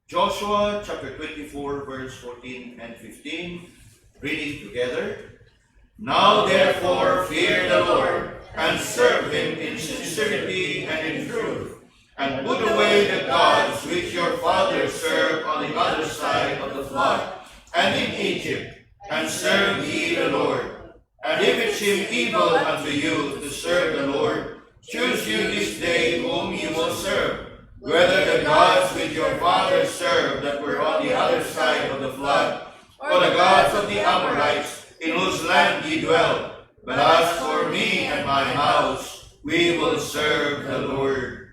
Joshua chapter 24, verse 14 and 15, reading together. Now therefore fear the Lord, and serve him in sincerity and in truth, and put away the gods which your fathers served on the other side of the flood, and in Egypt, and serve ye the Lord. And if it seem evil unto you to serve the Lord, choose you this day whom you will serve, whether the gods which your fathers served that were on the other side of the flood, or the gods of the Amorites, in whose land ye dwell. But as for me and my house, we will serve the Lord.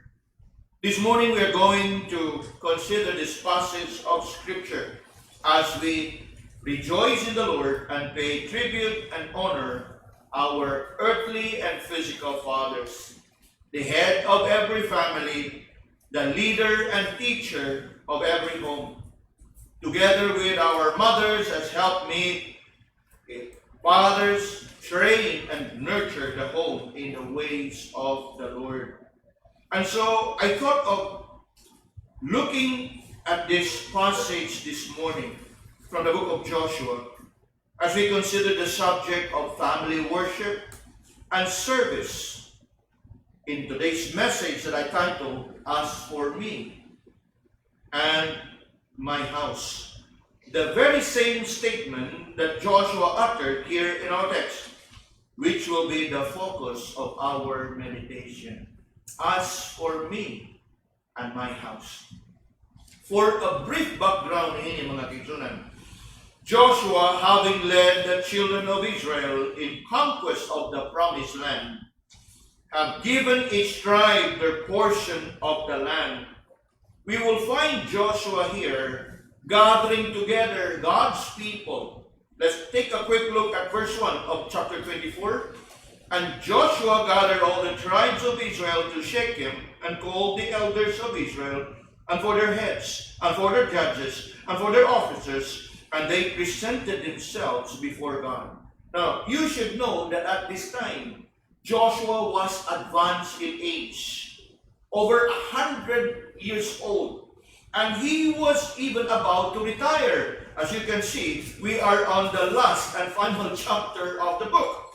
This morning we are going to consider this passage of Scripture as we rejoice in the Lord and pay tribute and honor our earthly and physical fathers, the head of every family, the leader and teacher of every home, together with our mothers as helpmeet, fathers train and nurture the home in the ways of the Lord. And so I thought of looking at this passage this morning from the book of Joshua as we consider the subject of family worship and service in today's message that I titled, As for Me and My House. The very same statement that Joshua uttered here in our text, which will be the focus of our meditation. As for me and my house. For a brief background ini mga kigsunan, Joshua, having led the children of Israel in conquest of the promised land, have given each tribe their portion of the land. We will find Joshua here gathering together God's people. Let's take a quick look at verse 1 of chapter 24. And Joshua gathered all the tribes of Israel to Shechem, and called the elders of Israel, and for their heads, and for their judges, and for their officers, and they presented themselves before God. Now, you should know that at this time, Joshua was advanced in age, over 100 years old, and he was even about to retire. As you can see, we are on the last and final chapter of the book.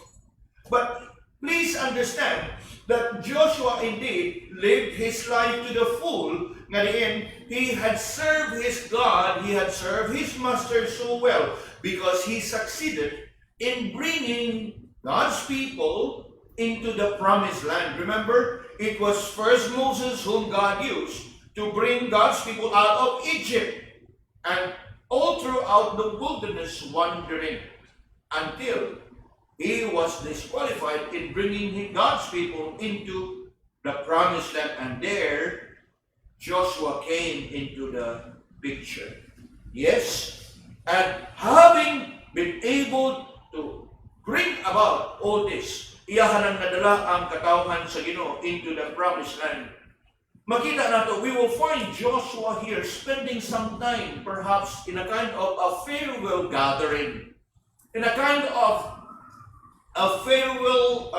But please understand that Joshua indeed lived his life to the full. Ngayon, he had served his God, he had served his master so well because he succeeded in bringing God's people into the promised land. Remember, it was first Moses whom God used to bring God's people out of Egypt and all throughout the wilderness wandering until he was disqualified in bringing God's people into the promised land, and there Joshua came into the picture. Yes, and having been able to bring about all this, iyahan ang nadala ang katawhan sa Ginoo into the promised land. Makita nato, we will find Joshua here spending some time perhaps in a kind of a farewell gathering, in a kind of a farewell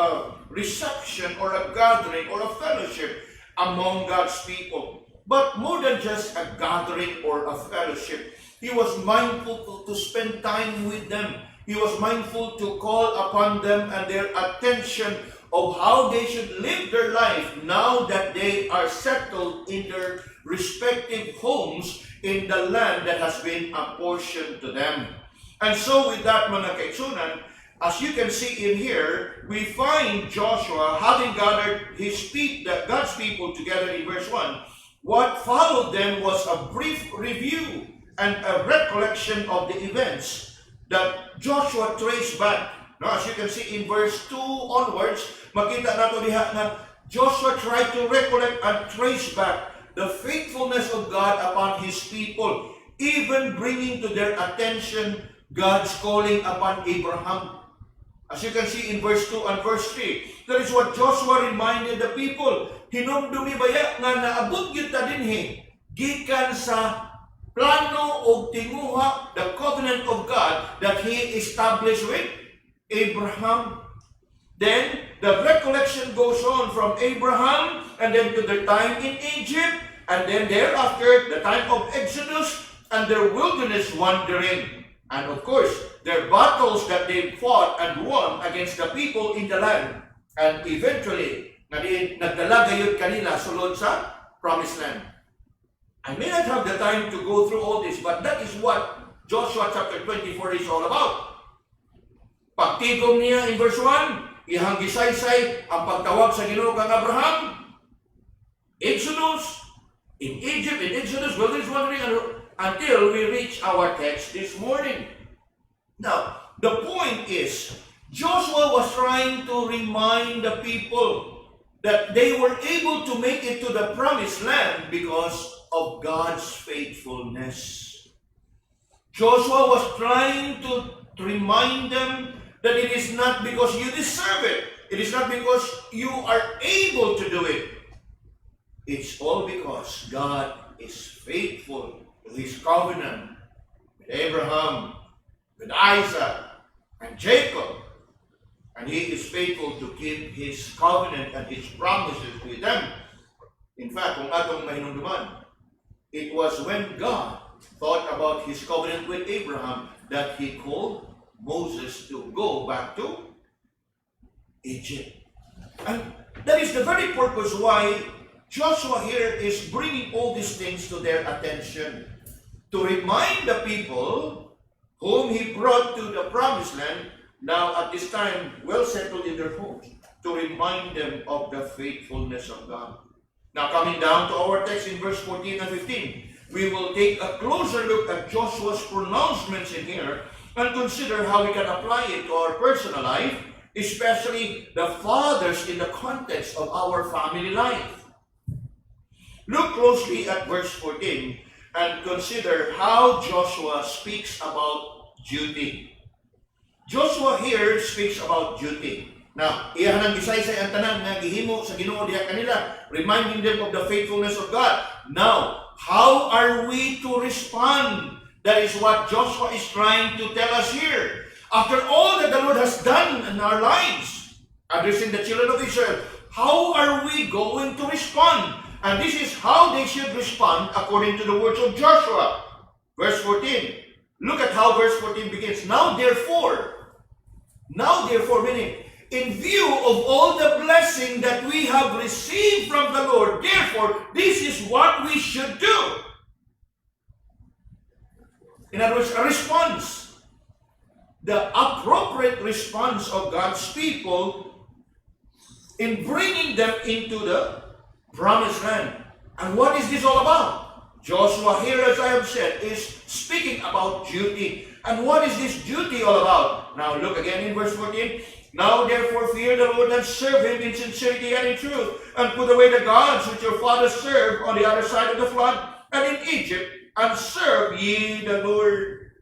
reception or a gathering or a fellowship among God's people. But more than just a gathering or a fellowship, he was mindful to spend time with them. He was mindful to call upon them and their attention of how they should live their life now that they are settled in their respective homes in the land that has been apportioned to them. And so with that, mga kaigsunan, as you can see in here, we find Joshua having gathered God's people together in verse 1. What followed them was a brief review and a recollection of the events that Joshua traced back. Now, as you can see in verse 2 onwards, makita nato diha na Joshua tried to recollect and trace back the faithfulness of God upon his people, even bringing to their attention God's calling upon Abraham. As you can see in verse 2 and verse 3, that is what Joshua reminded the people. Hinumdumi baya nga naabot yun ta dinhi, gikan sa plano o tinguha, the covenant of God that He established with Abraham. Then, the recollection goes on from Abraham and then to the time in Egypt, and then thereafter, the time of Exodus, their wilderness wandering. And of course, their battles that they fought and won against the people in the land. And eventually, nagdala gayud kanila sulod sa Promised Land. I may not have the time to go through all this, but that is what Joshua chapter 24 is all about. Pagtigom niya in verse 1, ihang gisaysay ang pagtawag sa Ginoo kang Abraham, Exodus, in Egypt, in Exodus, wilderness wandering, until we reach our text this morning. Now, the point is, Joshua was trying to remind the people that they were able to make it to the Promised Land because of God's faithfulness. Joshua was trying to remind them that it is not because you deserve it. It is not because you are able to do it. It's all because God is faithful to His covenant with Abraham, with Isaac, and Jacob. And He is faithful to keep His covenant and His promises with them. In fact, kung atong mahinungduman, it was when God thought about His covenant with Abraham that He called Moses to go back to Egypt. And that is the very purpose why Joshua here is bringing all these things to their attention, to remind the people whom he brought to the Promised Land, now at this time well settled in their homes, to remind them of the faithfulness of God. Now coming down to our text in verse 14 and 15, we will take a closer look at Joshua's pronouncements in here and consider how we can apply it to our personal life, especially the fathers in the context of our family life. Look closely at verse 14 and consider how Joshua speaks about duty. Joshua here speaks about duty. Now, iyan ang gisaysay ang tanan nga gihimo sa Ginoo diha kanila, reminding them of the faithfulness of God. Now, how are we to respond? That is what Joshua is trying to tell us here. After all that the Lord has done in our lives, addressing the children of Israel, how are we going to respond? And this is how they should respond according to the words of Joshua. Verse 14. Look at how verse 14 begins. Now therefore, meaning, in view of all the blessing that we have received from the Lord, therefore, this is what we should do. In other words, a response. The appropriate response of God's people in bringing them into the Promised Land. And what is this all about? Joshua here, as I have said, is speaking about duty. And what is this duty all about? Now look again in verse 14. Now therefore fear the Lord and serve Him in sincerity and in truth, and put away the gods which your fathers served on the other side of the flood and in Egypt, and serve ye the Lord.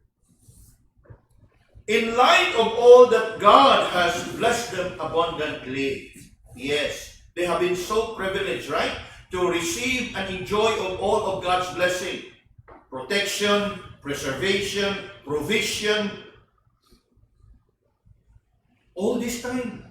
In light of all that God has blessed them abundantly, yes, they have been so privileged, right, to receive and enjoy of all of God's blessing. Protection, preservation, provision. All this time.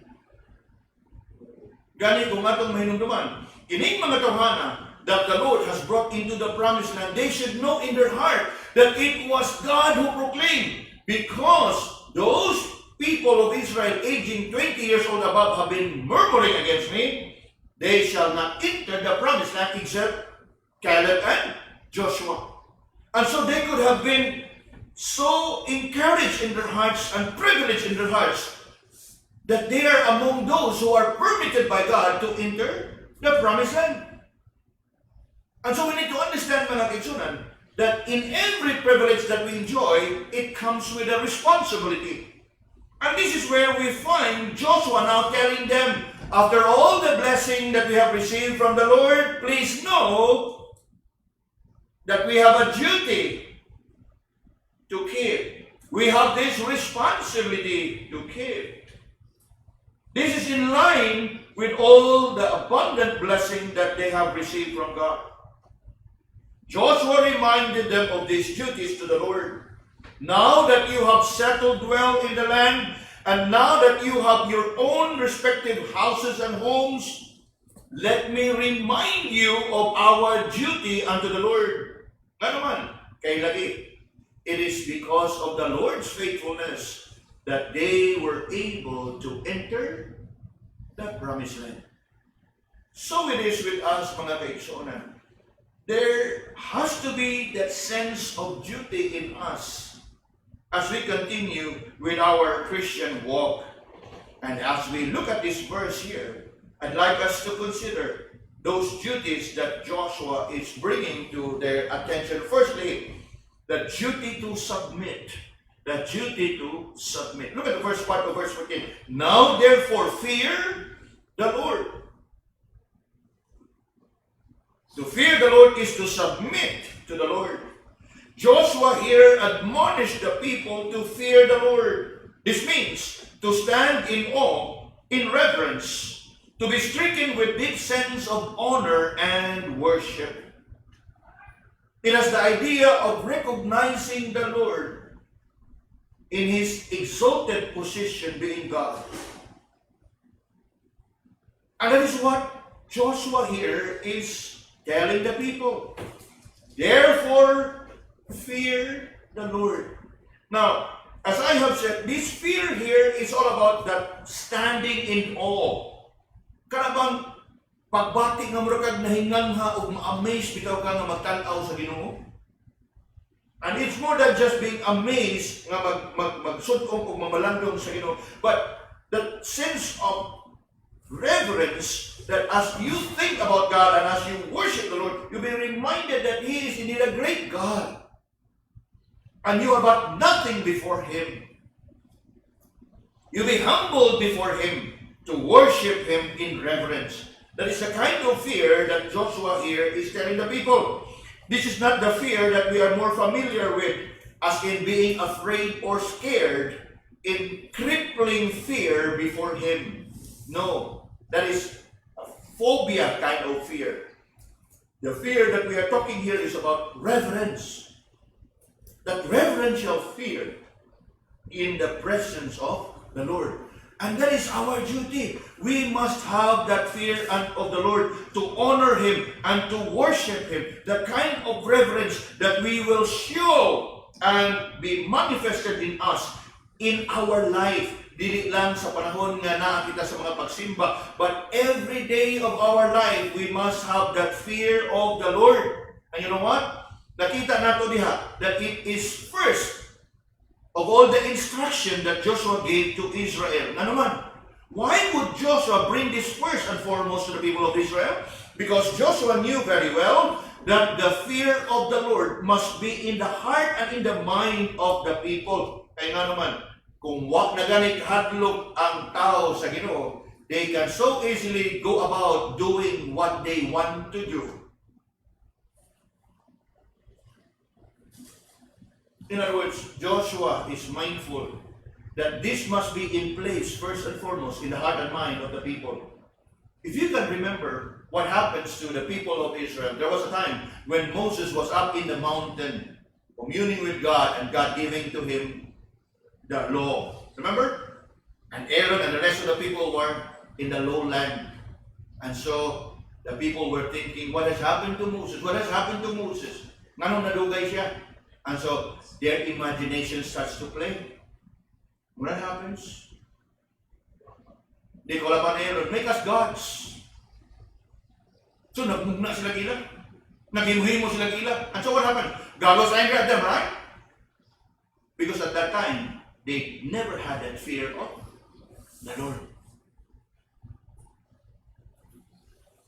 Gani kung atong mahinungduman, kining mga tawhana that the Lord has brought into the Promised Land, they should know in their heart that it was God who proclaimed, because those people of Israel aging 20 years old above have been murmuring against me, they shall not enter the Promised Land except Caleb and Joshua. And so they could have been so encouraged in their hearts and privileged in their hearts that they are among those who are permitted by God to enter the Promised Land. And so we need to understand, mga kaigsunan, that in every privilege that we enjoy, it comes with a responsibility. And this is where we find Joshua now telling them, after all the blessing that we have received from the Lord, please know that we have a duty to keep. We have this responsibility to keep. This is in line with all the abundant blessing that they have received from God. Joshua reminded them of these duties to the Lord. Now that you have settled well in the land, and now that you have your own respective houses and homes, let me remind you of our duty unto the Lord. Ano man, Kay lagi, it is because of the Lord's faithfulness that they were able to enter the promised land. So it is with us, mga kaigsuonan. There has to be that sense of duty in us as we continue with our Christian walk. And as we look at this verse here, I'd like us to consider those duties that Joshua is bringing to their attention. Firstly, the duty to submit. The duty to submit. Look at the first part of verse 14. Now therefore fear the Lord. To fear the Lord is to submit to the Lord. Joshua here admonished the people to fear the Lord. This means to stand in awe, in reverence, to be stricken with deep sense of honor and worship. It has the idea of recognizing the Lord in His exalted position being God. And that is what Joshua here is telling the people. Therefore, fear the Lord. Now, as I have said, this fear here is all about that standing in awe. Karabang pagbati nga murag nahingangha o ma-amaze bitaw ka nga magtanaw sa Ginoo. And it's more than just being amazed nga magsudong o mamalandong sa Ginoo, but the sense of reverence that as you think about God and as you worship the Lord, you'll be reminded that He is indeed a great God. And you are but nothing before Him. You'll be humbled before Him to worship Him in reverence. That is the kind of fear that Joshua here is telling the people. This is not the fear that we are more familiar with, as in being afraid or scared, in crippling fear before Him. No, that is a phobia kind of fear. The fear that we are talking here is about reverence. That reverential fear in the presence of the Lord. And that is our duty. We must have that fear of the Lord to honor Him and to worship Him. The kind of reverence that we will show and be manifested in us, in our life. Dili lang sa panahon nga nakita sa mga pagsimba, but every day of our life, we must have that fear of the Lord. And you know what? Nakita nato diha that it is first of all the instruction that Joshua gave to Israel. Nga naman, why would Joshua bring this first and foremost to the people of Israel? Because Joshua knew very well that the fear of the Lord must be in the heart and in the mind of the people. Kaya nga naman, kung wag na ganit hadlok ang tao sa Ginoo, they can so easily go about doing what they want to do. In other words, Joshua is mindful that this must be in place first and foremost in the heart and mind of the people. If you can remember what happens to the people of Israel, there was a time when Moses was up in the mountain communing with God and God giving to him the law. Remember? And Aaron and the rest of the people were in the lowland. And so the people were thinking, what has happened to Moses? What has happened to Moses? Nganong nadugay siya? And so their imagination starts to play. What happens? They call upon Aaron, make us gods. So nagmugna sila gila. Naghimuhimo sila gila. And so what happened? God was angry at them, right? Because at that time, they never had that fear of the Lord.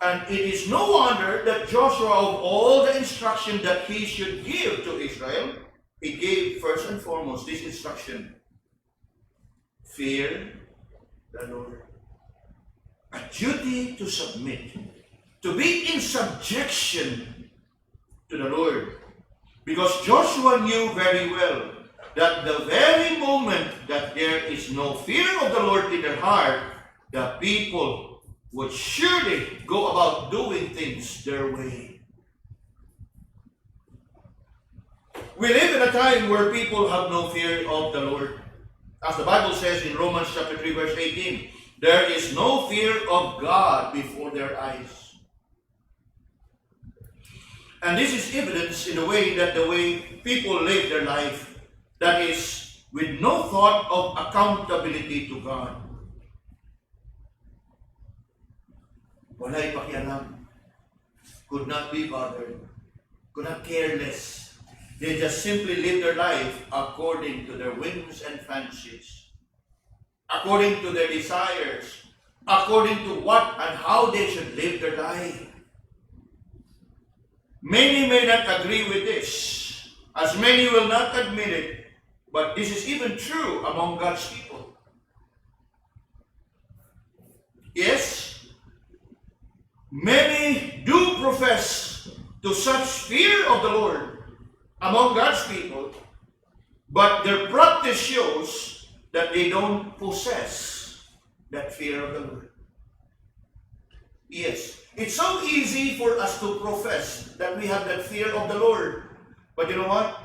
And it is no wonder that Joshua, of all the instruction that he should give to Israel, he gave first and foremost this instruction: fear the Lord. A duty to submit, to be in subjection to the Lord. Because Joshua knew very well that the very moment that there is no fear of the Lord in their heart, the people would surely go about doing things their way. We live in a time where people have no fear of the Lord. As the Bible says in Romans chapter 3 verse 18, there is no fear of God before their eyes. And this is evidence in the way people live their life, that is, with no thought of accountability to God. Walay pakialam, could not be bothered, could not care less. They just simply live their life according to their whims and fancies, according to their desires, according to what and how they should live their life. Many may not agree with this, as many will not admit it, but this is even true among God's people. Yes, many do profess to such fear of the Lord among God's people, but their practice shows that they don't possess that fear of the Lord. Yes, it's so easy for us to profess that we have that fear of the Lord. But you know what?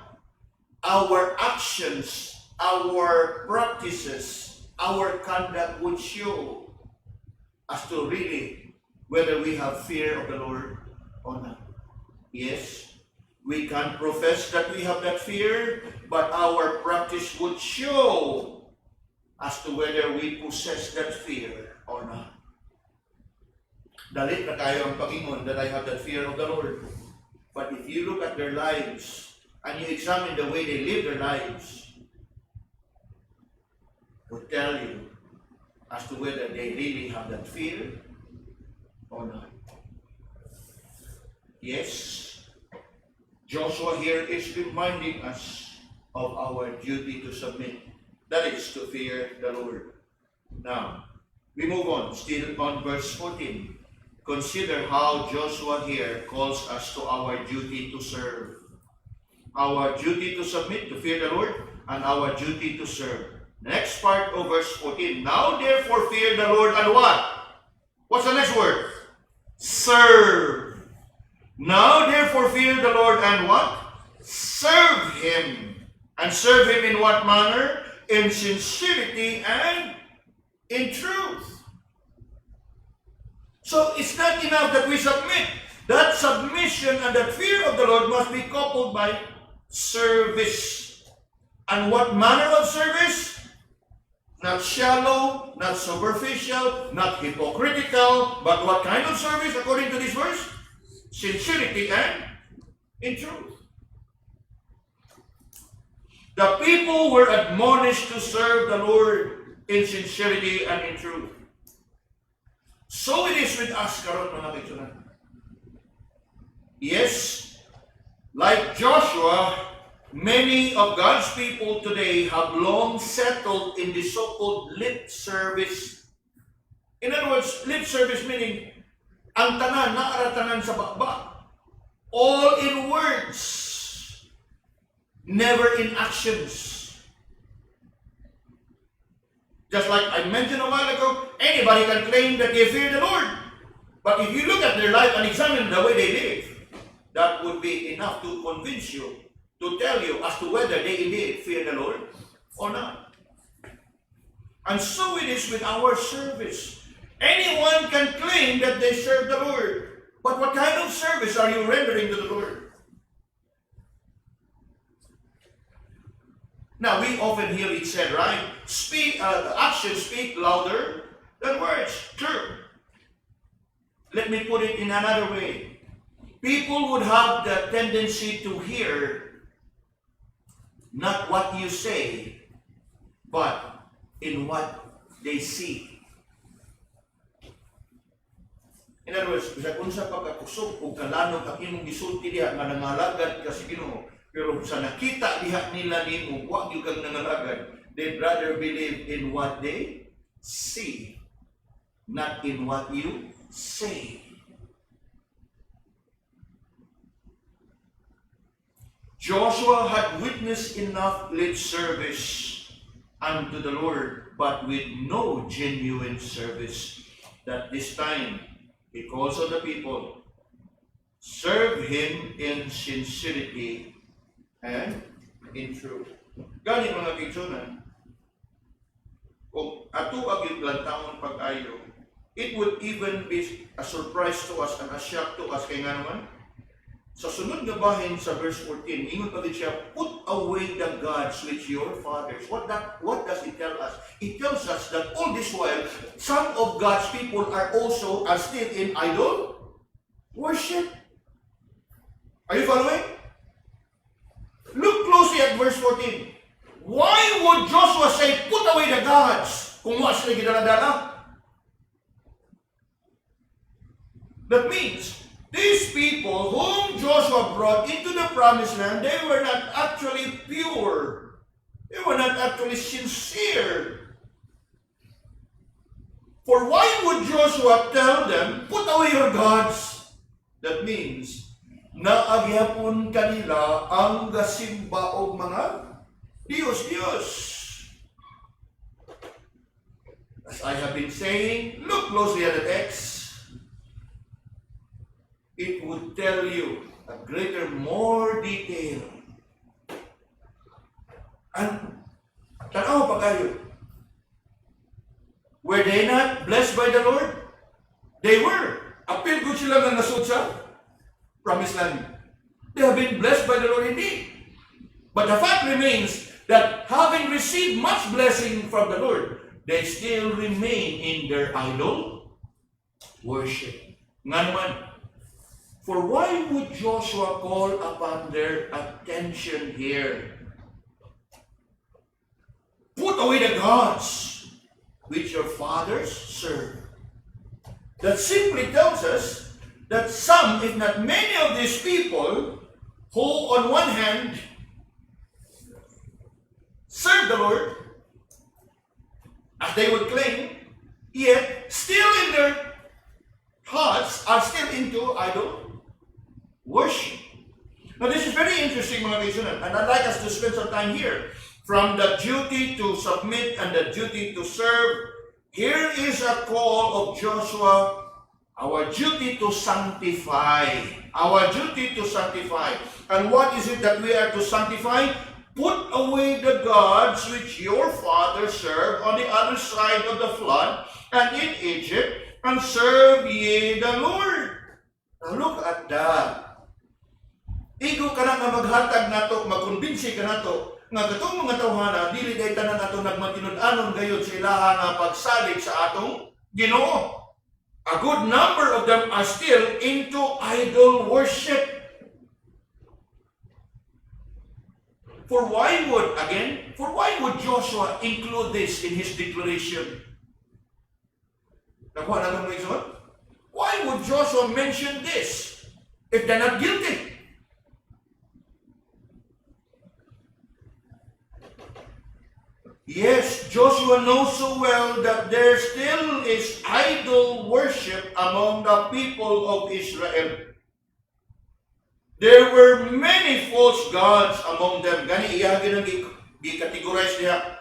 Our actions, our practices, our conduct would show as to really whether we have fear of the Lord or not. Yes, we can profess that we have that fear, but our practice would show as to whether we possess that fear or not. Dalit na tayo ang Panginoon that I have that fear of the Lord. But if you look at their lives and you examine the way they live their lives, it will tell you as to whether they really have that fear or not. Yes, Joshua here is reminding us of our duty to submit. That is to fear the Lord. Now, we move on, still on verse 14. Consider how Joshua here calls us to our duty to serve. Our duty to submit, to fear the Lord, and our duty to serve. Next part of verse 14. Now therefore fear the Lord and what? What's the next word? Serve. Now therefore fear the Lord and what? Serve Him. And serve Him in what manner? In sincerity and in truth. So it's not enough that we submit. That submission and that fear of the Lord must be coupled by service. And what manner of service? Not shallow, not superficial, not hypocritical, but what kind of service according to this verse? Sincerity and in truth. The people were admonished to serve the Lord in sincerity and in truth. So it is with us, karon mga kaigsunan. Yes, like Joshua, many of God's people today have long settled in the so-called lip service. In other words, lip service meaning, ang tanan, naaratanan sa bakbak. All in words, never in actions. Just like I mentioned a while ago, anybody can claim that they fear the Lord. But if you look at their life and examine the way they live, that would be enough to convince you, to tell you as to whether they indeed fear the Lord or not. And so it is with our service. Anyone can claim that they serve the Lord. But what kind of service are you rendering to the Lord? Now, we often hear it said, right? Actions speak louder than words. True. Let me put it in another way. People would have the tendency to hear not what you say, but in what they see. In other words, bisag unsa pagkakusog o kalanong ang imong gisulti diha nga nangalagad ka sa Ginoo, pero sa nakita diha nila nimo wa gyud kang nangalagad, they'd rather believe in what they see, not in what you say. Joshua had witnessed enough lip service unto the Lord, but with no genuine service, that this time he calls on the people, serve Him in sincerity and in truth. Gani mga kaigsunan, kung ato ang iplantahon pag-ayo, it would even be a surprise to us and a shock to us. Kaya nga naman, Sa sunod na bahin sa verse 14, ingon pa din siya, put away the gods which your fathers. What does it tell us? It tells us that all this while, some of God's people are still in idol worship. Are you following? Look closely at verse 14. Why would Joshua say, put away the gods, kung wala sila ginadala? That means, these people whom Joshua brought into the promised land, they were not actually pure. They were not actually sincere. For why would Joshua tell them, put away your gods? That means, naagyapon kanila ang gasimba o mga Diyos. As I have been saying, look closely at the text. It would tell you a greater, more detail. And tanaw pa kayo. Were they not blessed by the Lord? They were. Apil ko sila na nasud sa promised land. They have been blessed by the Lord indeed. But the fact remains that having received much blessing from the Lord, they still remain in their idol worship. Nga naman, for why would Joshua call upon their attention here? Put away the gods which your fathers served. That simply tells us that some, if not many of these people, who on one hand serve the Lord, as they would claim, yet still in their hearts are still into idol worship. Now this is very interesting, mga kaibigan, and I'd like us to spend some time here. From the duty to submit and the duty to serve, here is a call of Joshua, our duty to sanctify. Our duty to sanctify. And what is it that we are to sanctify? Put away the gods which your fathers served on the other side of the flood and in Egypt, and serve ye the Lord. Now look at that. Igo ka na nga maghatag nato, magkumbinsi ka nato, nga katong mga tawhana, dili day tanan nato nagmatinud-anon gayud sa ilaha nga pagsalig sa atong Ginoo. A good number of them are still into idol worship. For why would Joshua include this in his declaration? Nakuha na lang mga. Why would Joshua mention this if they're not guilty? Yes, Joshua knows so well that there still is idol worship among the people of Israel. There were many false gods among them. Gani iyagin ang i-categorize niya.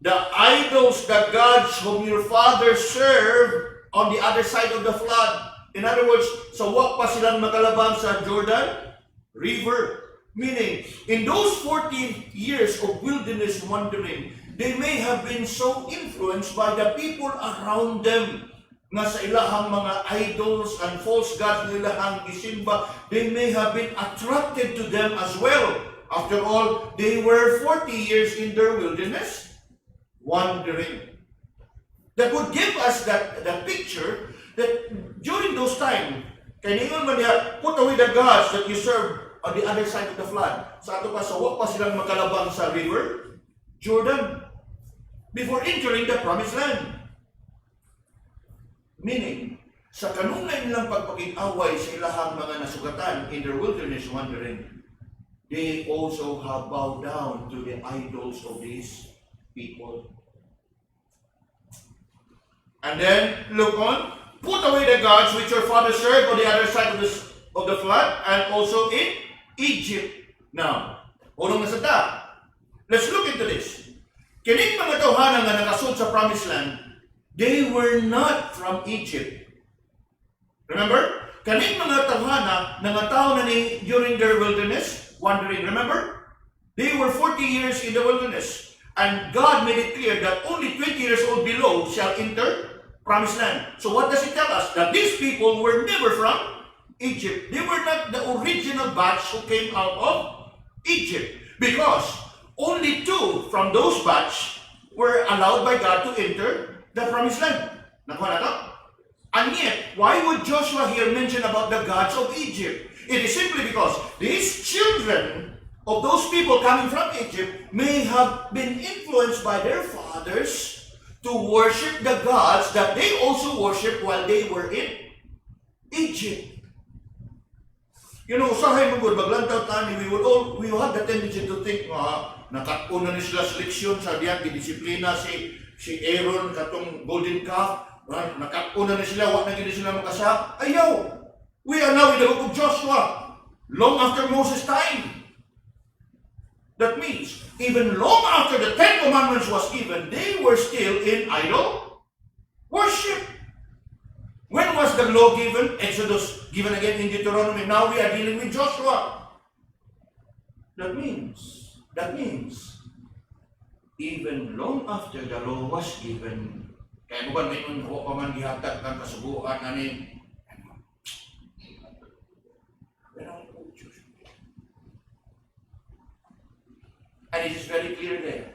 The idols, the gods whom your father served on the other side of the flood. In other words, sa wa pa silang makalabang sa Jordan River. Meaning, in those 14 years of wilderness wandering, they may have been so influenced by the people around them nga sa ilahang mga idols and false gods na ilahang gisimba, they may have been attracted to them as well. After all, they were 40 years in their wilderness wandering. That would give us that picture that during those times, kaningon man niya, put away the gods that you serve on the other side of the flood. Sa ato pa, sa wa pa silang makalabang sa river Jordan before entering the promised land. Meaning, sa kanunay nilang pagpakit-away sa ilahang mga nasugatan in their wilderness wandering, they also have bowed down to the idols of these people. And then, look on, put away the gods which your father served on the other side of the flood, and also in Egypt. Now, unong nasata, let's look into this. Kining mga tawhana nga nakasud sa promised land, they were not from Egypt. Remember? Kaning mga tawhana nangataw na ni during their wilderness wandering. Remember? They were 40 years in the wilderness. And God made it clear that only 20 years old below shall enter promised land. So what does it tell us? That these people were never from Egypt. They were not the original batch who came out of Egypt, because only 2 from those batch were allowed by God to enter the promised land. Nakuha na to? And yet, why would Joshua here mention about the gods of Egypt? It is simply because these children of those people coming from Egypt may have been influenced by their fathers to worship the gods that they also worshiped while they were in Egypt. You know, usahay mo good, maglantaw tani, we will have the tendency to think, nakakuna ni sila sa leksyon sa diyan, disiplina si Aaron, katong golden calf, nakakuna ni sila, wak na gini sila makasa. Ayaw! We are now in the book of Joshua, long after Moses' time. That means, even long after the 10 Commandments was given, they were still in idol worship. When was the law given? Exodus given again in Deuteronomy. Now we are dealing with Joshua. That means, even long after the law was given, kaya mo ba may nung pa man gihatag ng kasubuan na ni and it is very clear there.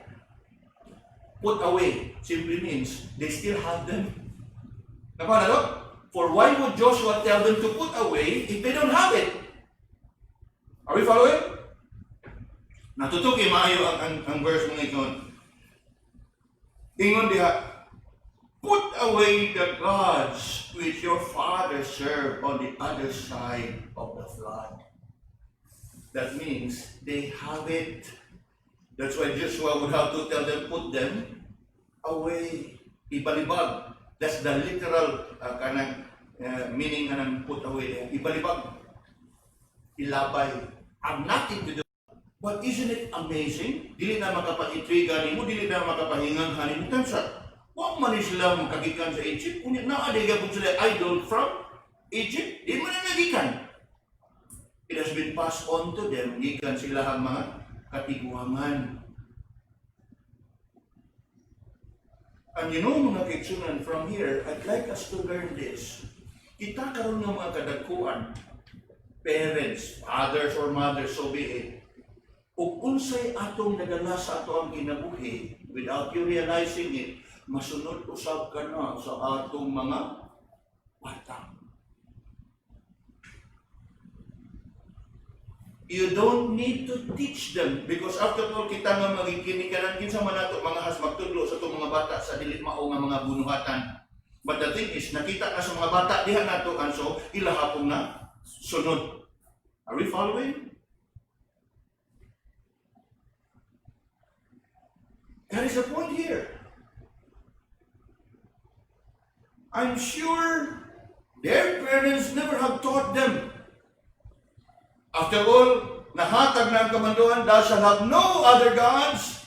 Put away simply means they still have them. Nakuha na to? For why would Joshua tell them to put away if they don't have it? Are we following? Natutuki maayo ang verse mga ikaw. Ingon diha, put away the gods which your fathers served on the other side of the flood. That means they have it. That's why Joshua would have to tell them, put them away. Ibalibag. That's the literal meaning ng put away. Ibalibag. Ilabay. Have nothing to do. But isn't it amazing? Dili na makapaintriga nimo, dili na makapahingang hanin tansa. Wa man sila makagikan sa Egypt, kunya naa day gabon sila idol from Egypt. Di man nagikan. It has been passed on to them gikan sila ang mga katiguangan. And you know mga kaigsunan, from here, I'd like us to learn this. Kita karon nga mga kadagkuan, parents, fathers or mothers, so be it, ug unsay atong nadala sa ato ang kinabuhi, without you realizing it, masunod usab ka na sa atong mga bata. You don't need to teach them because after all kita nga magigkinikanan kinsa man nato mga hasmagtudlo sa itong mga bata sa dili mao nga mga bunuhatan. But the thing is, nakita ka sa mga bata diha nato anso ilahapon na sunod. Are we following? That is the point here. I'm sure their parents never have taught them. After all, nahatag na ang kamanduan, thou shalt have no other gods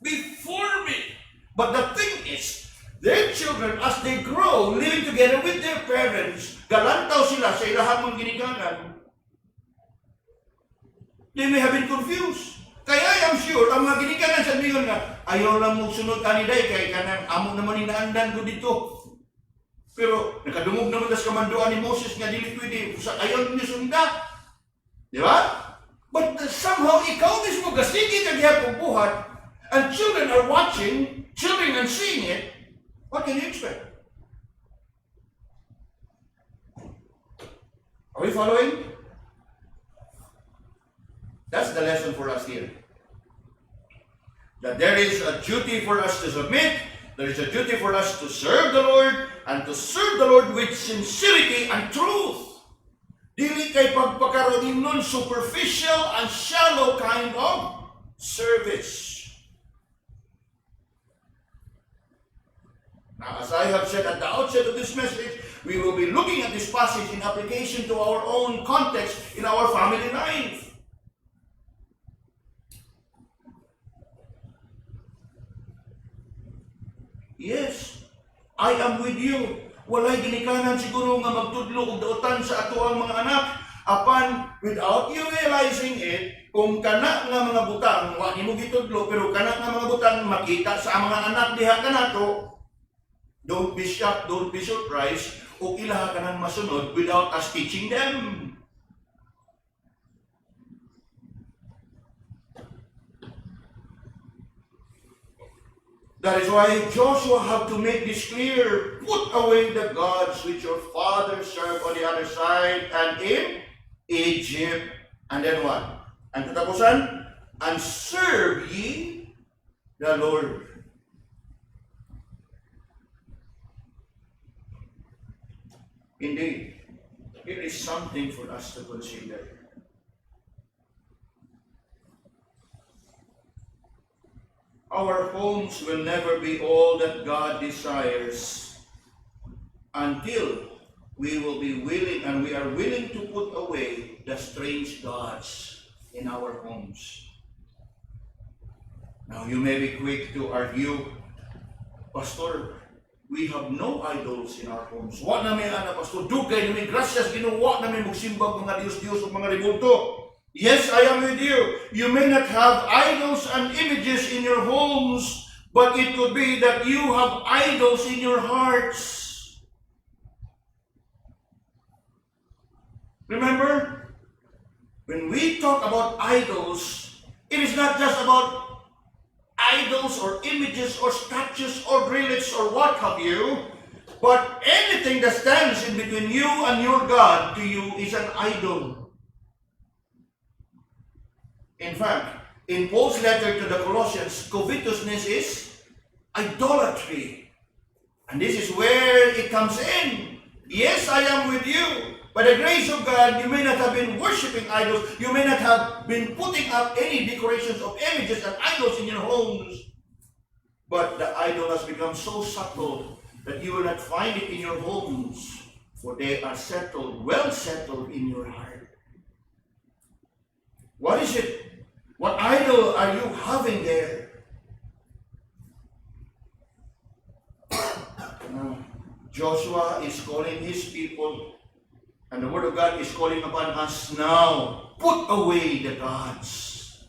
before me. But the thing is, their children, as they grow, living together with their parents, galantaw sila sa ilahang mong ginikanan, they may have been confused. Kaya I am sure, ang mga ginikanan sa mingon nga, ayaw lang mong sunod kaniday, kaya kanang amo naman inaandan ko dito. Pero nakadungog naman sa kamanduan ni Moses nga dili pwede, ayaw niya sunda. Di ba? But somehow, ikaw mismo gasigi ka gihapong buhat, and children are watching, children and seeing it, what can you expect? Are we following? That's the lesson for us here. That there is a duty for us to submit, there is a duty for us to serve the Lord, and to serve the Lord with sincerity and truth. Dili kay pagpakaroon nun superficial and shallow kind of service. Now, as I have said at the outset of this message, we will be looking at this passage in application to our own context in our family life. Yes, I am with you. Walay ginikanan siguro nga magtudlo ug dautan sa ato ang mga anak apan without you realizing it, kung kana nga mga butang wa nimo gitudlo pero kana nga mga butang makita sa mga anak diha kanato, don't be shocked, don't be surprised o ila ka nang masunod without us teaching them. That is why Joshua had to make this clear. Put away the gods which your fathers served on the other side and in Egypt. And then what? Ang katapusan? And serve ye the Lord. Indeed, it is something for us to consider. Our homes will never be all that God desires until we will be willing, and we are willing to put away the strange gods in our homes. Now, you may be quick to argue, Pastor, we have no idols in our homes. Wa namin ana, Pastor, dugay namin, gracias, ginawa namin magsimbang mga Diyos-Diyos o mga rebulto. Yes, I am with you. You may not have idols and images in your homes, but it could be that you have idols in your hearts. Remember, when we talk about idols, it is not just about idols or images or statues or relics or what have you, but anything that stands in between you and your God to you is an idol. In fact, in Paul's letter to the Colossians, covetousness is idolatry. And this is where it comes in. Yes, I am with you. By the grace of God, you may not have been worshiping idols. You may not have been putting up any decorations of images and idols in your homes. But the idol has become so subtle that you will not find it in your homes, for they are settled, well settled in your heart. What is it? What idol are you having there? Joshua is calling his people, and the Word of God is calling upon us now. Put away the gods.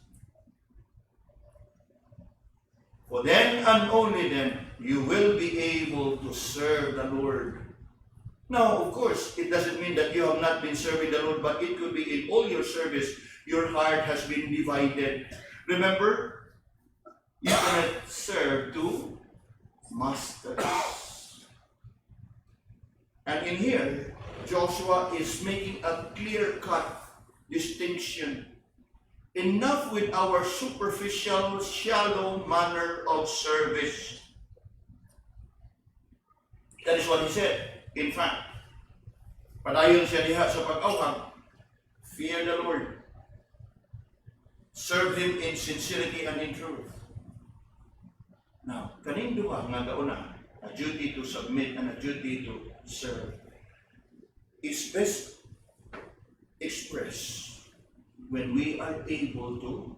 For then and only then, you will be able to serve the Lord. Now, of course, it doesn't mean that you have not been serving the Lord, but it could be in all your service, your heart has been divided. Remember, you cannot serve two masters. And in here, Joshua is making a clear-cut distinction. Enough with our superficial, shallow manner of service. That is what he said. In fact, padayon siya diha sa pag-awhag, fear the Lord. Serve Him in sincerity and in truth. Now, kaning duha nga gauna, a duty to submit and a duty to serve, is best expressed when we are able to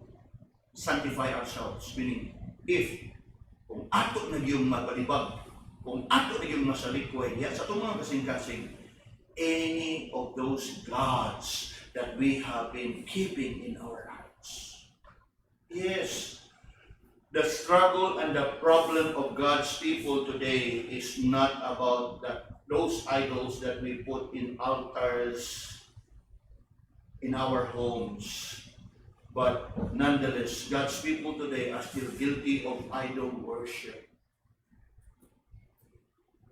sanctify ourselves. Meaning, if kung ato na yung mabalibag, kung ato na yung masalikway, yan sa itong mga kasing-kasing, any of those gods that we have been keeping in our hearts. Yes, the struggle and the problem of God's people today is not about those idols that we put in altars in our homes. But nonetheless, God's people today are still guilty of idol worship.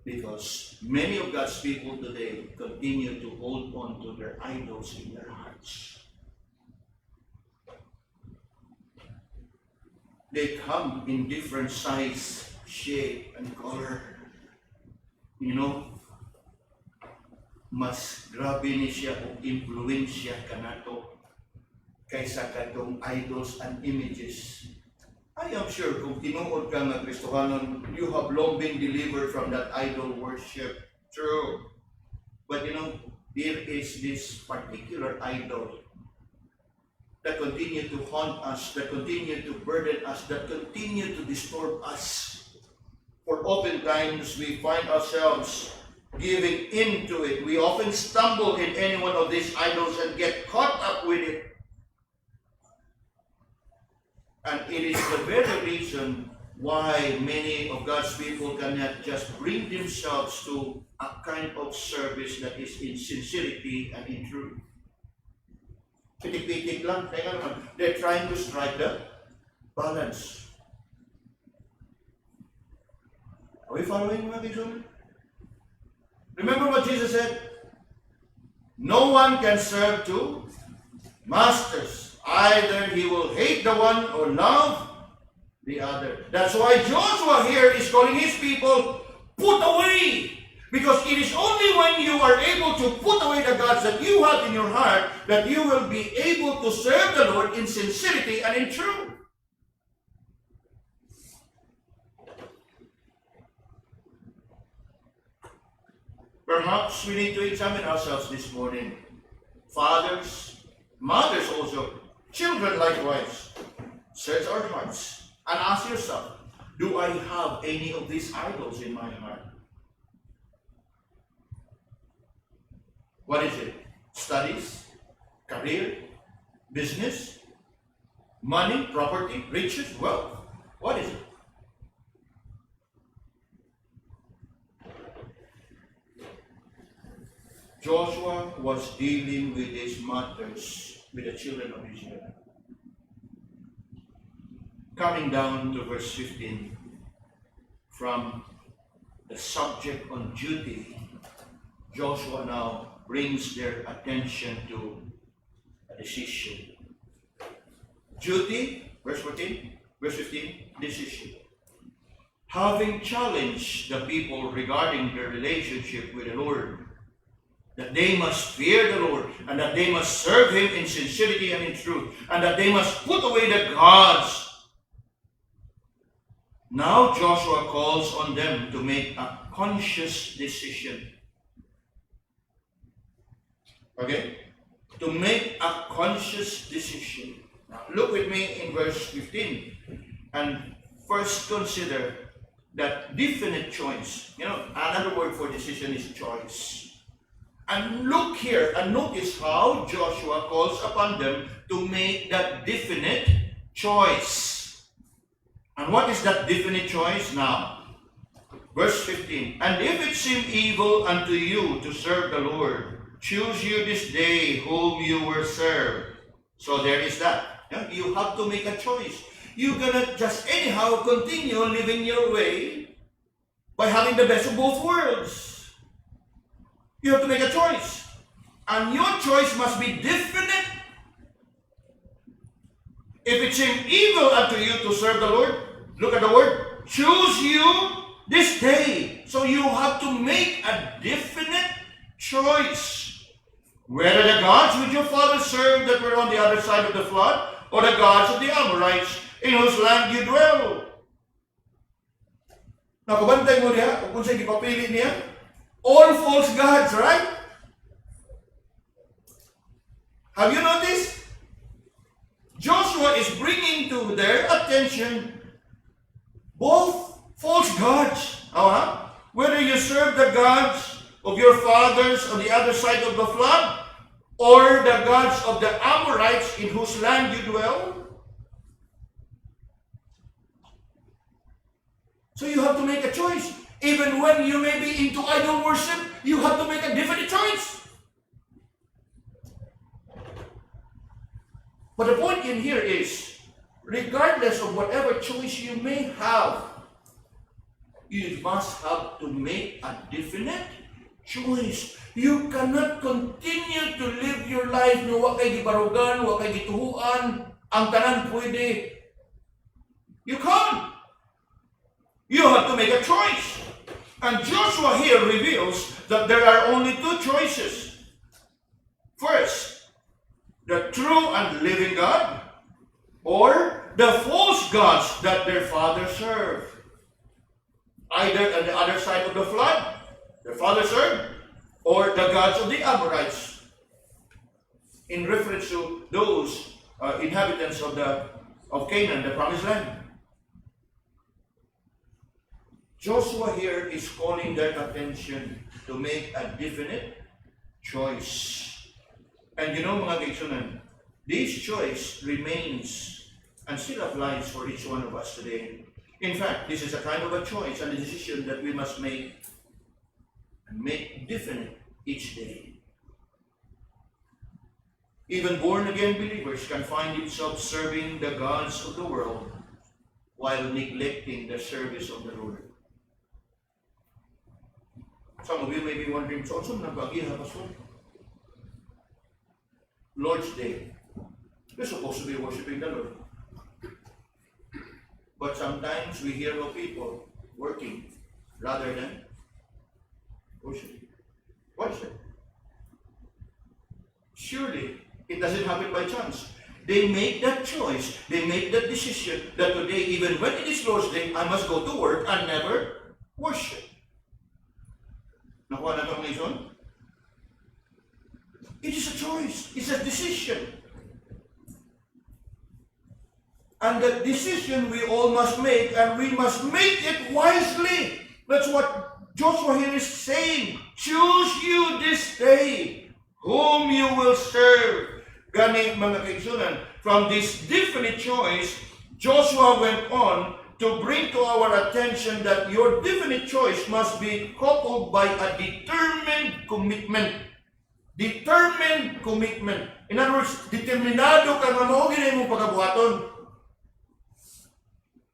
Because many of God's people today continue to hold on to their idols in their hearts. They come in different size, shape, and color. You know, mas grabe ni siya o impluensya kanato kaysa katong idols and images. I am sure kung tinuod ka nga Kristohanon, you have long been delivered from that idol worship. True. But you know, there is this particular idol that continue to haunt us, that continue to burden us, that continue to disturb us. For oftentimes we find ourselves giving in to it. We often stumble in any one of these idols and get caught up with it. And it is the very reason why many of God's people cannot just bring themselves to a kind of service that is in sincerity and in truth. Pitik-pitik lang. Teka naman. They're trying to strike the balance. Are we following, mga kaibigan? Remember what Jesus said? No one can serve two masters. Either he will hate the one or love the other. That's why Joshua here is calling his people, put away. Because it is only when you are able to put away the gods that you have in your heart that you will be able to serve the Lord in sincerity and in truth. Perhaps we need to examine ourselves this morning. Fathers, mothers also, children likewise. Search our hearts and ask yourself, do I have any of these idols in my heart? What is it? Studies, career, business, money, property, riches, wealth? What is it? Joshua was dealing with these matters with the children of Israel. Coming down to verse 15, from the subject on duty, Joshua now brings their attention to a decision. Duty, verse 14, verse 15, decision. Having challenged the people regarding their relationship with the Lord, that they must fear the Lord, and that they must serve Him in sincerity and in truth, and that they must put away the gods. Now Joshua calls on them to make a conscious decision. Okay? To make a conscious decision. Now, look with me in verse 15, and first consider that definite choice. You know, another word for decision is choice. And look here and notice how Joshua calls upon them to make that definite choice. And what is that definite choice now? Verse 15. And if it seem evil unto you to serve the Lord, choose you this day whom you will serve. So there is that. You have to make a choice. You cannot just anyhow continue living your way by having the best of both worlds. You have to make a choice. And your choice must be definite. If it seem evil unto you to serve the Lord, look at the word, choose you this day. So you have to make a definite choice. Whether the gods which your fathers served that were on the other side of the flood, or the gods of the Amorites in whose land you dwell. Nakabantay mo niya, kung sa'yo ipapili niya, all false gods, right? Have you noticed? Joshua is bringing to their attention both false gods. Whether you serve the gods of your fathers on the other side of the flood, or the gods of the Amorites in whose land you dwell. So you have to make a choice. Even when you may be into idol worship, you have to make a definite choice. But the point in here is, regardless of whatever choice you may have, you must have to make a definite choice. You cannot continue to live your life na wa kay gibarugan, wa kay gituhuan, ang tanan pwede. You can't. You have to make a choice. And Joshua here reveals that there are only two choices. First, the true and living God, or the false gods that their fathers served. Either on the other side of the flood, their fathers served, or the gods of the Amorites, in reference to those inhabitants of Canaan, the promised land. Joshua here is calling their attention to make a definite choice. And you know, mga kaibigan, this choice remains and still applies for each one of us today. In fact, this is a kind of a choice and a decision that we must make and make definite each day. Even born-again believers can find themselves serving the gods of the world while neglecting the service of the Lord. Some of you may be wondering, so nagbagiha, Pastor? Lord's Day. We're supposed to be worshiping the Lord. But sometimes we hear of people working rather than worshiping. What is it? Surely, it doesn't happen by chance. They make that choice, they make that decision that today, even when it is Lord's Day, I must go to work and never worship. Nakuha na itong reason? It is a choice. It's a decision. And that decision we all must make, and we must make it wisely. That's what Joshua here is saying. Choose you this day whom you will serve. Gani mga kaigsunan, from this definite choice, Joshua went on to bring to our attention that your definite choice must be coupled by a determined commitment. Determined commitment. In other words, determinado ka na mo ginay mong pagkabuhaton.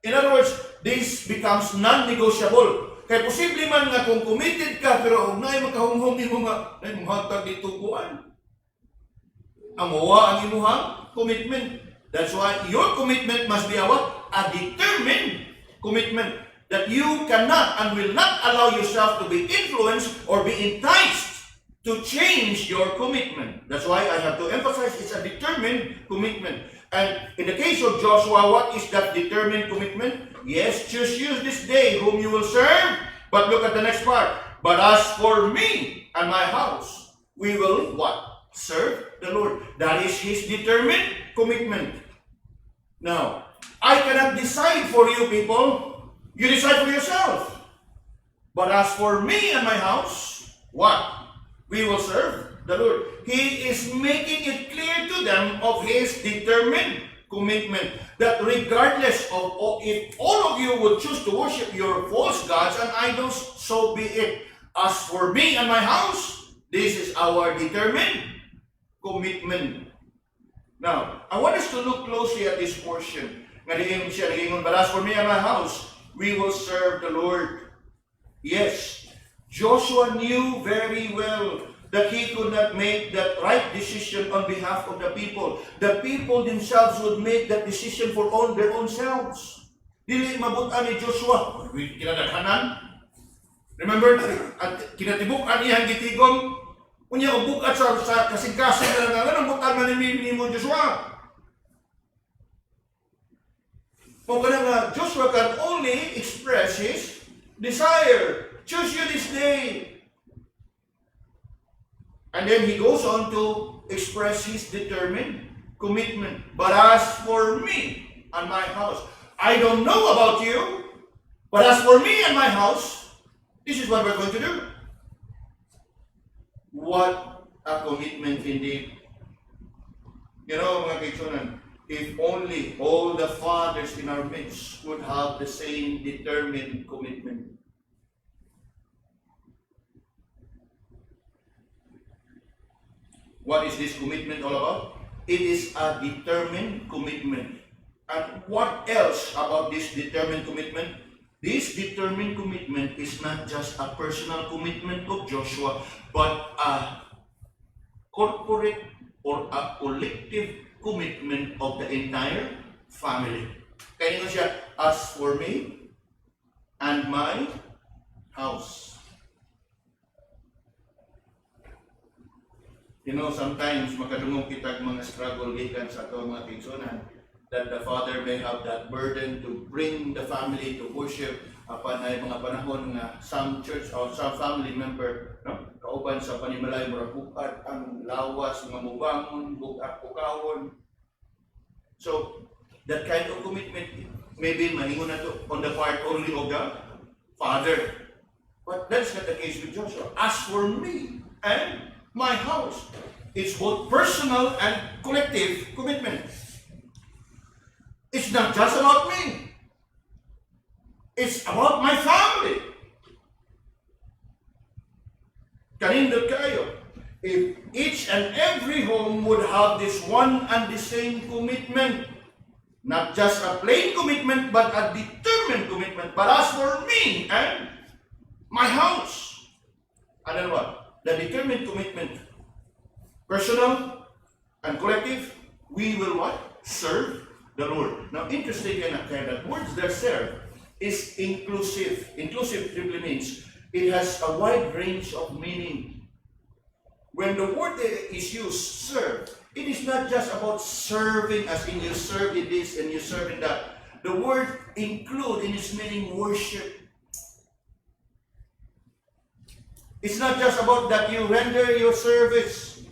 In other words, this becomes non-negotiable. Kaya posible man nga kung committed ka, pero kung naay makahunghong ni mo nga, ay muhatag dito kuan. Amuwa ang imuhang commitment. That's why your commitment must be a what? A determined commitment. That you cannot and will not allow yourself to be influenced or be enticed to change your commitment. That's why I have to emphasize it's a determined commitment. And in the case of Joshua, what is that determined commitment? Yes, choose you this day whom you will serve. But look at the next part. But as for me and my house, we will what? Serve the Lord. That is his determined commitment. Now, I cannot decide for you people. You decide for yourself. But as for me and my house, what? We will serve the Lord. He is making it clear to them of his determined commitment that regardless of if all of you would choose to worship your false gods and idols, so be it. As for me and my house, this is our determined commitment. Now, I want us to look closely at this portion. But as for me and my house, we will serve the Lord. Yes, Joshua knew very well that he could not make that right decision on behalf of the people. The people themselves would make that decision for their own selves. Dili mabutan ni Joshua. Kinadaghanan. Remember, kinatibuk-an iyang gitigom. Unya ubukat sa kasing-kasing na nga, butan man ni mo Joshua. Kung nga, Joshua can only express his desire. Choose you this day. And then he goes on to express his determined commitment. But as for me and my house, I don't know about you, but as for me and my house, this is what we're going to do. What a commitment indeed. You know, mga kaitsunan, if only all the fathers in our midst would have the same determined commitment. What is this commitment all about? It is a determined commitment. And what else about this determined commitment? This determined commitment is not just a personal commitment of Joshua, but a corporate or a collective commitment of the entire family. Kaya nga siya, as for me and my house. You know, sometimes makadungog kitag mga struggle gikan sa ato mga tingsunan that the father may have that burden to bring the family to worship apan ay mga panahon nga some church or some family member kauban sa panimalay mura bukat ang lawas nga mubangon bukat pukawon. So that kind of commitment maybe mahingon na to on the part only of the father, but that's not the case with Joshua. As for me and my house, it's both personal and collective commitment. It's not just about me. It's about my family. and every home would have this one and the same commitment. Not just a plain commitment, but a determined commitment. But as for me and my house, and then what? The determined commitment, personal and collective, we will what? Serve the Lord. Now, interesting enough, that words there, serve, is inclusive. Inclusive simply means it has a wide range of meaning. When the word is used, serve, it is not just about serving as in you serve in this and you serve in that. The word include in its meaning worship. It's not just about that you render your service.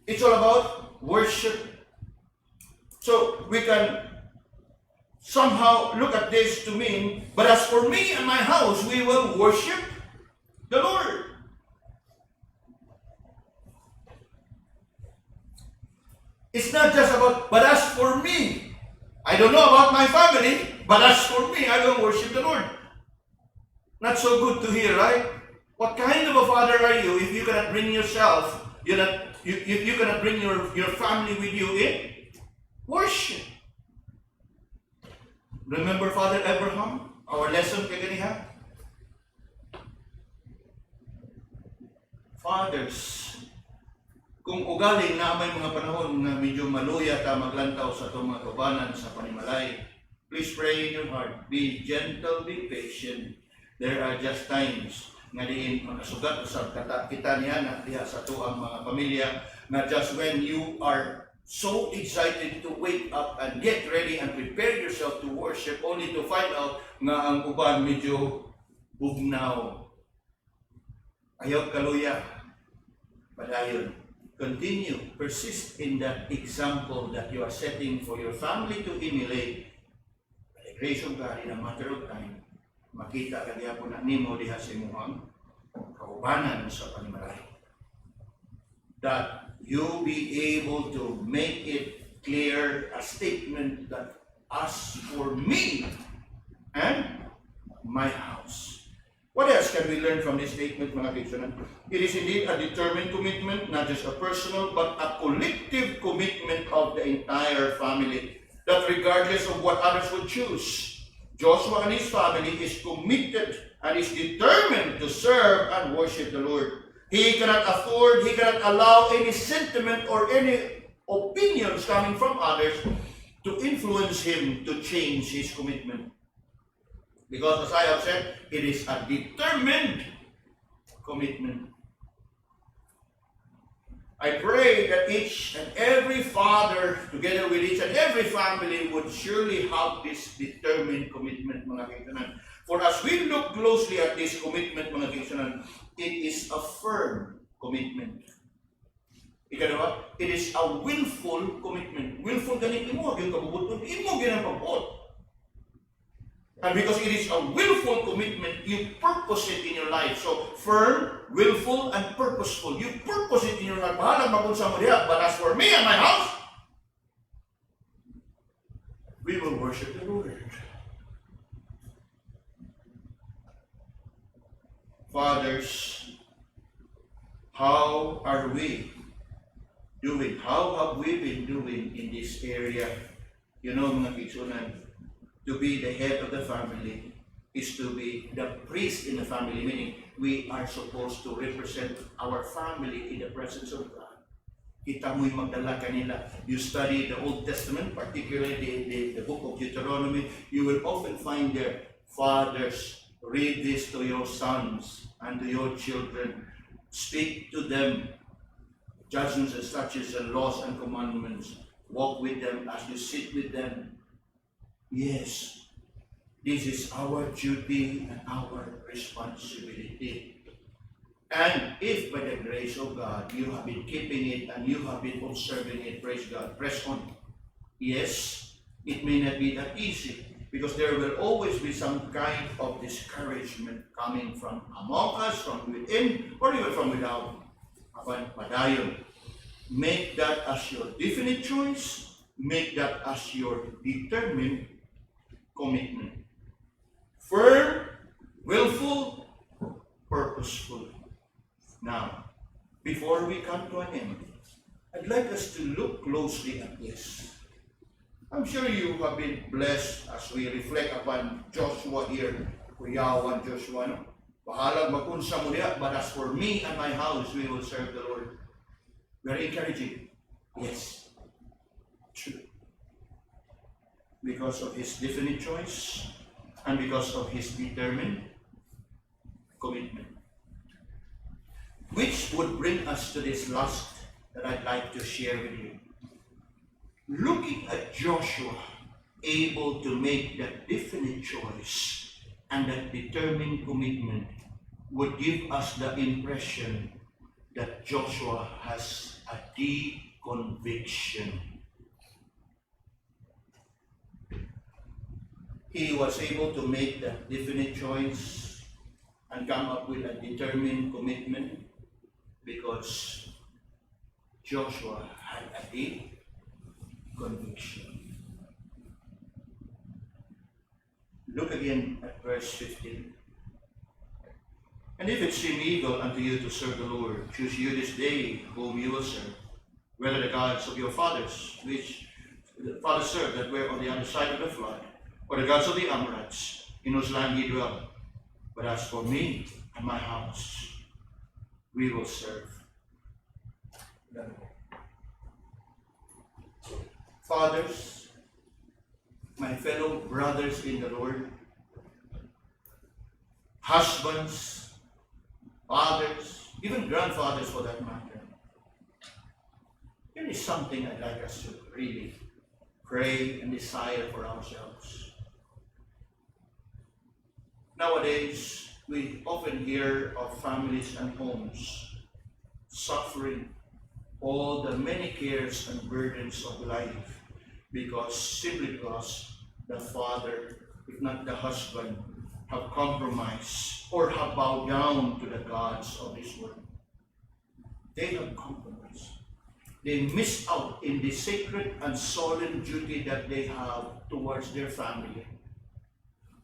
It's all about worship. So we can somehow look at this to mean, but as for me and my house, we will worship the Lord. It's not just about, but as for me, I don't know about my family, but as for me, I will worship the Lord. Not so good to hear, right? What kind of a father are you if you cannot bring yourself, you cannot bring your family with you in worship? Remember Father Abraham? Our lesson kay ganiha? Fathers, kung ugaling na may mga panahon na medyo maluya ta maglantaw sa itong mga kabanan sa panimalay, please pray in your heart. Be gentle, be patient. There are just times nga diin makasugat sa kita niya na diha sa tuang mga pamilya na just when you are so excited to wake up and get ready and prepare yourself to worship only to find out nga ang uban medyo bugnaw. Ayaw kaluya. Padayon. Continue, persist in that example that you are setting for your family to emulate. By the grace of God, in a matter of time, makita ka diha po na nimo diha sa imuhang kaubanan sa panimalay. That you be able to make it clear, a statement that as for me and my house. What else can we learn from this statement, mga kaibigan? It is indeed a determined commitment, not just a personal, but a collective commitment of the entire family. That regardless of what others would choose, Joshua and his family is committed and is determined to serve and worship the Lord. He cannot allow any sentiment or any opinions coming from others to influence him to change his commitment. Because as I have said, it is a determined commitment. I pray that each and every father, together with each and every family, would surely have this determined commitment, mga kaibigan. For as we look closely at this commitment, mga kaibigan, it is a firm commitment. Ikalawa, it is a willful commitment. Willful ganit mo, yung kabubuton, imo ganang pagbuot. And because it is a willful commitment, you purpose it in your life. So, firm, willful, and purposeful. You purpose it in your life. Bahala magunsa mo diha. But as for me and my house, we will worship the Lord. Fathers, how are we doing? How have we been doing in this area? You know, mga kisunan, to be the head of the family is to be the priest in the family, meaning we are supposed to represent our family in the presence of God. Kita mo'y magdala kanila. You study the Old Testament, particularly the book of Deuteronomy, you will often find there, fathers, read this to your sons and to your children. Speak to them judgments and statutes and laws and commandments. Walk with them as you sit with them. Yes, this is our duty and our responsibility. And if by the grace of God, you have been keeping it and you have been observing it, praise God, press on. Yes, it may not be that easy because there will always be some kind of discouragement coming from among us, from within, or even from without. Padayon, make that as your definite choice, make that as your determined commitment. Firm, willful, purposeful. Now, before we come to an end, I'd like us to look closely at this. I'm sure you have been blessed as we reflect upon Joshua here. Kuyawan Joshua, no? Bahalag makunsa mo niya, but as for me and my house, we will serve the Lord. Very encouraging. Yes, true. Because of his definite choice and because of his determined commitment. Which would bring us to this last that I'd like to share with you. Looking at Joshua, able to make that definite choice and that determined commitment would give us the impression that Joshua has a deep conviction. He was able to make that definite choice and come up with a determined commitment because Joshua had a deep conviction. Look again at verse 15. And if it seem evil unto you to serve the Lord, choose you this day whom you will serve, whether the gods of your fathers, which the fathers served that were on the other side of the flood, or the gods of the Amorites, in whose land ye dwell. But as for me and my house, we will serve the Lord. Fathers, my fellow brothers in the Lord, husbands, fathers, even grandfathers for that matter, here is something I'd like us to really pray and desire for ourselves. Nowadays, we often hear of families and homes suffering all the many cares and burdens of life simply because the father, if not the husband, have compromised or have bowed down to the gods of this world. They have compromised. They miss out in the sacred and solemn duty that they have towards their family,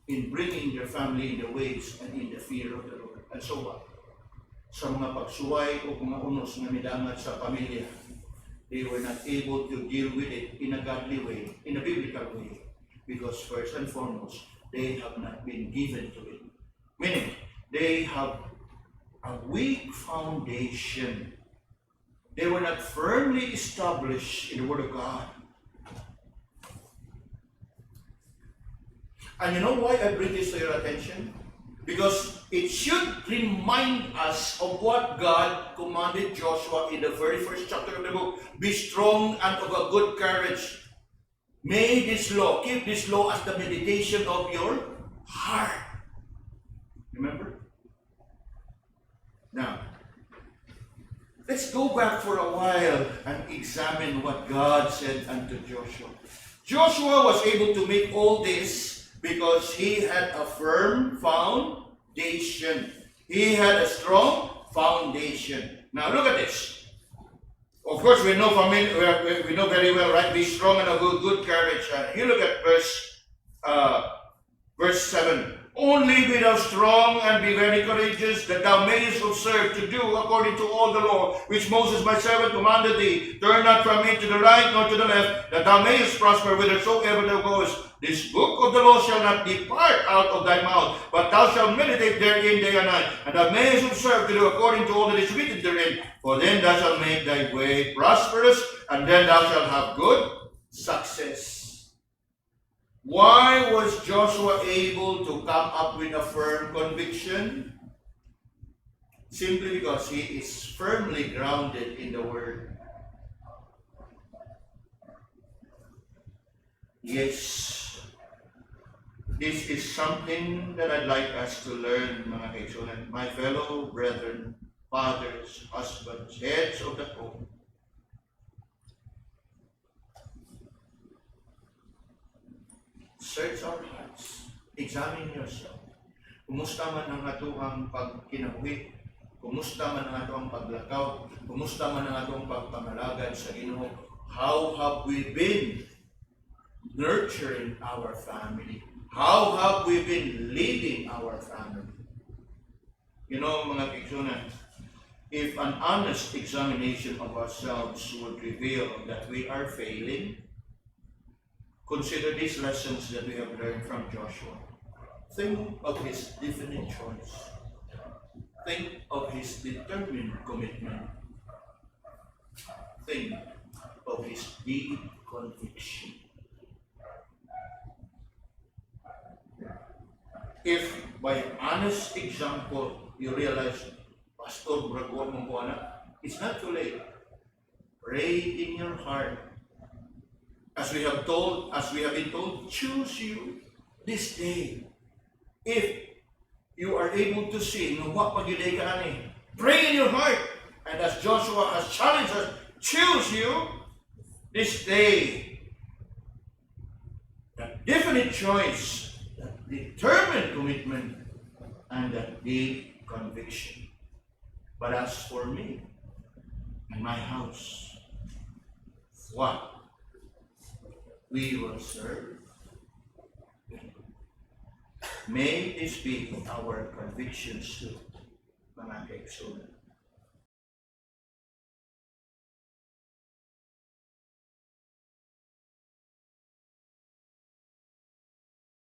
in bringing their family in the ways and in the fear of the Lord. And so what? Sa mga pagsuway o mga unos na midangat sa pamilya, they were not able to deal with it in a godly way, in a biblical way, because first and foremost, they have not been given to it. Meaning, they have a weak foundation. They were not firmly established in the Word of God. And you know why I bring this to your attention? Because it should remind us of what God commanded Joshua in the very first chapter of the book. Be strong and of a good courage. May this law, keep this law as the meditation of your heart. Remember? Now, let's go back for a while and examine what God said unto Joshua. Joshua was able to make all this because he had a firm foundation. He had a strong foundation. Now look at this. Of course, we know very well, right? Be strong and of good courage. You look at verse 7. Only be thou strong and be very courageous, that thou mayest observe to do according to all the law which Moses my servant commanded thee. Turn not from it to the right nor to the left, that thou mayest prosper whithersoever thou goest. This book of the law shall not depart out of thy mouth, but thou shalt meditate therein day and night, and thou mayest observe to do according to all that is written therein. For then thou shalt make thy way prosperous, and then thou shalt have good success. Why was Joshua able to come up with a firm conviction? Simply because he is firmly grounded in the Word. Yes, this is something that I'd like us to learn, mga kaibigan, my fellow brethren, fathers, husbands, heads of the home. Search our hearts. Examine yourself. Kumusta man ang atuang pagkinabuhi? Kumusta man ang atuang paglakaw? Kumusta man ang atuang pagpangalagad sa Ginoo? How have we been nurturing our family? How have we been leading our family? You know, mga kaibigan, if an honest examination of ourselves would reveal that we are failing, consider these lessons that we have learned from Joshua. Think of his definite choice. Think of his determined commitment. Think of his deep conviction. If by honest example you realize, Pastor, Reggor it's not too late. Pray in your heart. As we have been told, choose you this day. If you are able to see, pray in your heart. And as Joshua has challenged us, choose you this day. That definite choice, that determined commitment, and that deep conviction. But as for me and my house, what? We will serve. May this be our convictions too, mga kaigsunan.